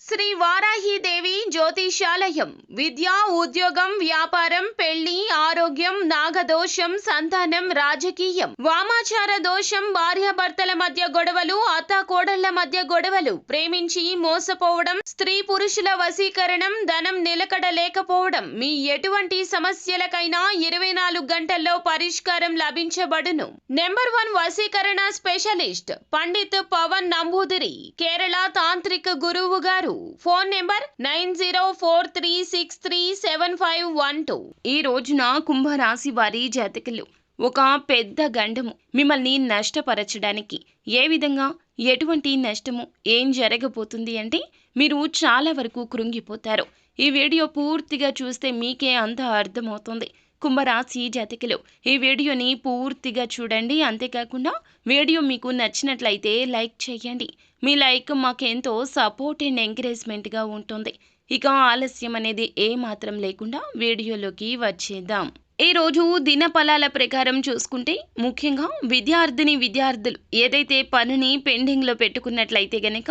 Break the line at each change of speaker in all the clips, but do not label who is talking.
శ్రీ వారాహిదేవి జ్యోతిషాలయం విద్య, ఉద్యోగం, వ్యాపారం, పెళ్లి, ఆరోగ్యం, నాగదోషం, సంతానం, రాజకీయం, వామాచార దోషం, భార్యాభర్తల మధ్య గొడవలు, అత్తాకోడళ్ల మధ్య గొడవలు, ప్రేమించి మోసపోవడం, స్త్రీ పురుషుల వశీకరణం, ధనం నిలకడ లేకపోవడం, మీ ఎటువంటి సమస్యలకైనా 24 గంటల్లో పరిష్కారం లభించబడును. నెంబర్ 1 వశీకరణ స్పెషలిస్ట్ పండిత్ పవన్ నంబూదిరి, కేరళ తాంత్రిక గురువు గారు. Phone number 9043637512. ఈ రోజున కుంభరాశి వారి జాతకులు ఒక పెద్ద గండము మిమ్మల్ని నష్టపరచడానికి ఏ విధంగా ఎటువంటి నష్టము ఏం జరగబోతుంది అంటే మీరు చాలా వరకు కృంగిపోతారు. ఈ వీడియో పూర్తిగా చూస్తే మీకే అంత అర్థమవుతుంది. కుంభరాశి జాతకులు ఈ వీడియోని పూర్తిగా చూడండి. అంతేకాకుండా వీడియో మీకు నచ్చినట్లయితే లైక్ చేయండి. మీ లైక్ మాకెంతో సపోర్ట్ అండ్ ఎంకరేజ్మెంట్గా ఉంటుంది. ఇక ఆలస్యం అనేది ఏమాత్రం లేకుండా వీడియోలోకి వచ్చేద్దాం. ఈ రోజు దినఫలాల ప్రకారం చూసుకుంటే ముఖ్యంగా విద్యార్థులు ఏదైతే పనిని పెండింగ్లో పెట్టుకున్నట్లయితే గనక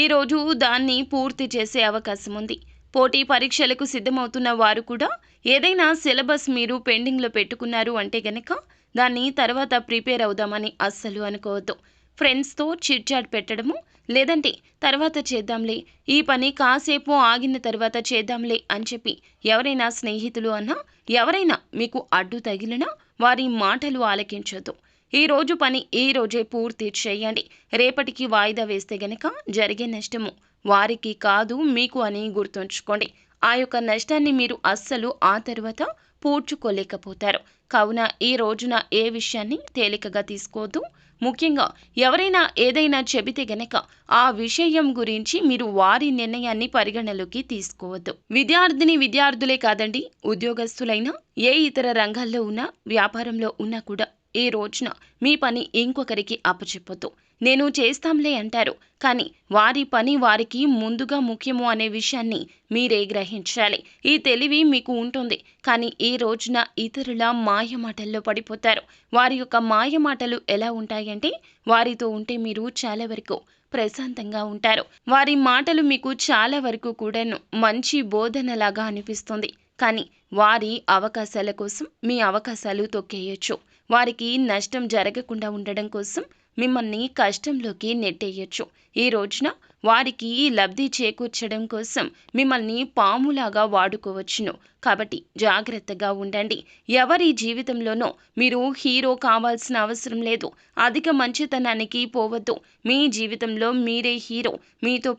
ఈరోజు దాన్ని పూర్తి చేసే అవకాశం ఉంది. పోటీ పరీక్షలకు సిద్ధమవుతున్న వారు కూడా ఏదైనా సిలబస్ మీరు పెండింగ్లో పెట్టుకున్నారు అంటే గనక దాన్ని తర్వాత ప్రిపేర్ అవుదామని అస్సలు అనుకోవద్దు. ఫ్రెండ్స్తో చిట్ చాట్ పెట్టడము, లేదంటే తర్వాత చేద్దాంలే, ఈ పని కాసేపు ఆగిన తర్వాత చేద్దాంలే అని చెప్పి ఎవరైనా స్నేహితులు అన్నా ఎవరైనా మీకు అడ్డు తగిలినా వారి మాటలు ఆలకించొద్దు. ఈ రోజు పని ఈ రోజే పూర్తి చేయండి. రేపటికి వాయిదా వేస్తే గనక జరిగే నష్టము వారికి కాదు మీకు అని గుర్తుంచుకోండి. ఆ యొక్క నష్టాన్ని మీరు అస్సలు ఆ తర్వాత పూడ్చుకోలేకపోతారు. కావున ఈ రోజున ఏ విషయాన్ని తేలికగా తీసుకోవద్దు. ముఖ్యంగా ఎవరైనా ఏదైనా చెబితే గనక ఆ విషయం గురించి మీరు వారి నిర్ణయాన్ని పరిగణలోకి తీసుకోవద్దు. విద్యార్థులే కాదండి, ఉద్యోగస్తులైనా ఏ ఇతర రంగాల్లో ఉన్నా వ్యాపారంలో ఉన్నా కూడా ఈ రోజున మీ పని ఇంకొకరికి అప్పచెప్పొద్దు. నేను చేస్తాంలే అంటారు, కానీ వారి పని వారికి ముందుగా ముఖ్యము అనే విషయాన్ని మీరే గ్రహించాలి. ఈ తెలివి మీకు ఉంటుంది, కానీ ఈ రోజున ఇతరుల మాయమాటల్లో పడిపోతారు. వారి యొక్క మాయమాటలు ఎలా ఉంటాయంటే వారితో ఉంటే మీరు చాలా వరకు ప్రశాంతంగా ఉంటారు. వారి మాటలు మీకు చాలా వరకు కూడాను మంచి బోధనలాగా అనిపిస్తుంది, కానీ వారి అవకాశాల కోసం మీ అవకాశాలు తొక్కేయచ్చు. వారికి నష్టం జరగకుండా ఉండడం కోసం మిమ్మల్ని కష్టంలోకి నెట్టేయచ్చు. ఈ రోజున వారికి లబ్ధి చేకూర్చడం కోసం మిమ్మల్ని పాములాగా వాడుకోవచ్చును. కాబట్టి జాగ్రత్తగా ఉండండి. ఎవరి జీవితంలోనో మీరు హీరో కావాల్సిన అవసరం లేదు. అధిక మంచితనానికి పోవద్దు. మీ జీవితంలో మీరే హీరో. మీతో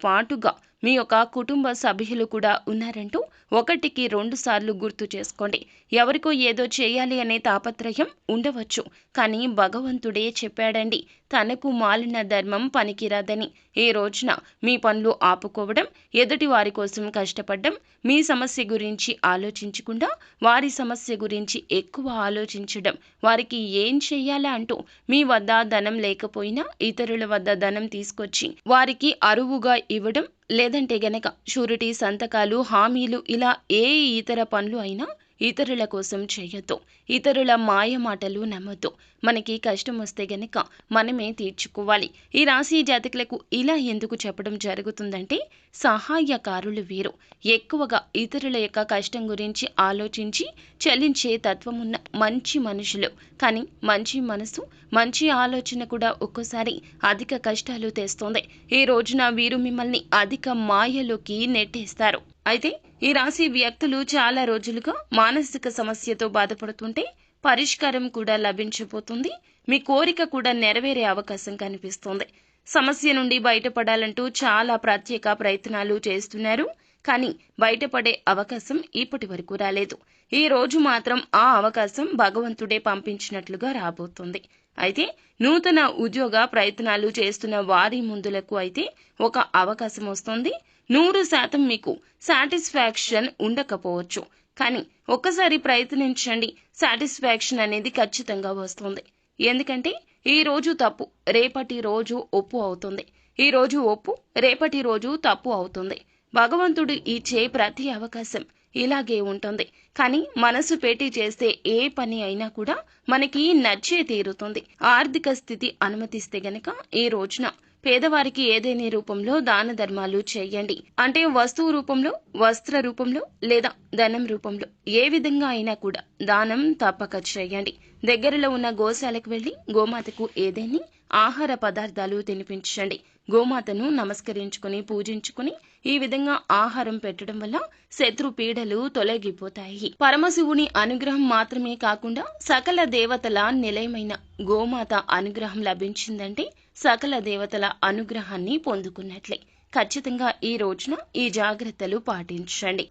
పాటుగా మీ యొక్క కుటుంబ సభ్యులు కూడా ఉన్నారంటూ 1కి 2 సార్లు గుర్తు చేసుకోండి. ఎవరికో ఏదో చేయాలి అనే తాపత్రయం ఉండవచ్చు, కానీ భగవంతుడే చెప్పాడండి, తనకు మాలిన ధర్మం పనికిరాదని. ఈ రోజున మీ పనులు ఆపుకోవడం, ఎదుటి వారి కోసం కష్టపడడం, మీ సమస్య గురించి ఆలోచించకుండా వారి సమస్య గురించి ఎక్కువ ఆలోచించడం, వారికి ఏం చెయ్యాలా అంటూ మీ వద్ద ధనం లేకపోయినా ఇతరుల వద్ద ధనం తీసుకొచ్చి వారికి అరువుగా ఇవ్వడం, లేదంటే గనక షూరిటీ సంతకాలు, హామీలు, ఇలా ఏ ఇతర పనులు అయినా ఇతరుల కోసం చేయొద్దు. ఇతరుల మాయ మాటలు నమ్మొద్దు. మనకి కష్టం వస్తే గనక మనమే తీర్చుకోవాలి. ఈ రాశి జాతకులకు ఇలా ఎందుకు చెప్పడం జరుగుతుందంటే సహాయకారులు వీరు ఎక్కువగా ఇతరుల యొక్క కష్టం గురించి ఆలోచించి చలించే తత్వమున్న మంచి మనుషులు. కానీ మంచి మనసు, మంచి ఆలోచన కూడా ఒక్కోసారి అధిక కష్టాలు తెస్తుంది. ఈ రోజున వీరు మిమ్మల్ని అధిక మాయలోకి నెట్టేస్తారు. అయితే ఈ రాశి వ్యక్తులు చాలా రోజులుగా మానసిక సమస్యతో బాధపడుతుంటే పరిష్కారం కూడా లభించబోతుంది. మీ కోరిక కూడా నెరవేరే అవకాశం కనిపిస్తుంది. సమస్య నుండి బయటపడాలంటూ చాలా ప్రత్యేక ప్రయత్నాలు చేస్తున్నారు, కానీ బయటపడే అవకాశం ఇప్పటి వరకు రాలేదు. ఈ రోజు మాత్రం ఆ అవకాశం భగవంతుడే పంపించినట్లుగా రాబోతుంది. అయితే నూతన ఉద్యోగ ప్రయత్నాలు చేస్తున్న వారి ముందులకు అయితే ఒక అవకాశం వస్తుంది. 100% మీకు సాటిస్ఫాక్షన్ ఉండకపోవచ్చు, కానీ ఒక్కసారి ప్రయత్నించండి. సాటిస్ఫాక్షన్ అనేది ఖచ్చితంగా వస్తుంది. ఎందుకంటే ఈ రోజు తప్పు రేపటి రోజు ఒప్పు అవుతుంది. ఈ రోజు ఒప్పు రేపటి రోజు తప్పు అవుతుంది. భగవంతుడు ఇచ్చే ప్రతి అవకాశం ఇలాగే ఉంటుంది, కానీ మనసు పెట్టి చేస్తే ఏ పని అయినా కూడా మనకి నచ్చే తీరుతుంది. ఆర్థిక స్థితి అనుమతిస్తే గనక ఈ రోజున పేదవారికి ఏదైనా రూపంలో దాన ధర్మాలు చేయండి. అంటే వస్తువు రూపంలో, వస్త్ర రూపంలో లేదా ధనం రూపంలో ఏ విధంగా అయినా కూడా దానం తప్పక చేయండి. దగ్గరలో ఉన్న గోశాలకు వెళ్లి గోమాతకు ఏదైనా ఆహార పదార్థాలు తినిపించండి. గోమాతను నమస్కరించుకుని పూజించుకుని ఈ విధంగా ఆహారం పెట్టడం వల్ల శత్రు పీడలు తొలగిపోతాయి. పరమశివుని అనుగ్రహం మాత్రమే కాకుండా సకల దేవతల నిలయమైన గోమాత అనుగ్రహం లభించిందంటే సకల దేవతల అనుగ్రహాన్ని పొందుకున్నట్లే. ఖచ్చితంగా ఈ రోజున ఈ జాగ్రత్తలు పాటించండి.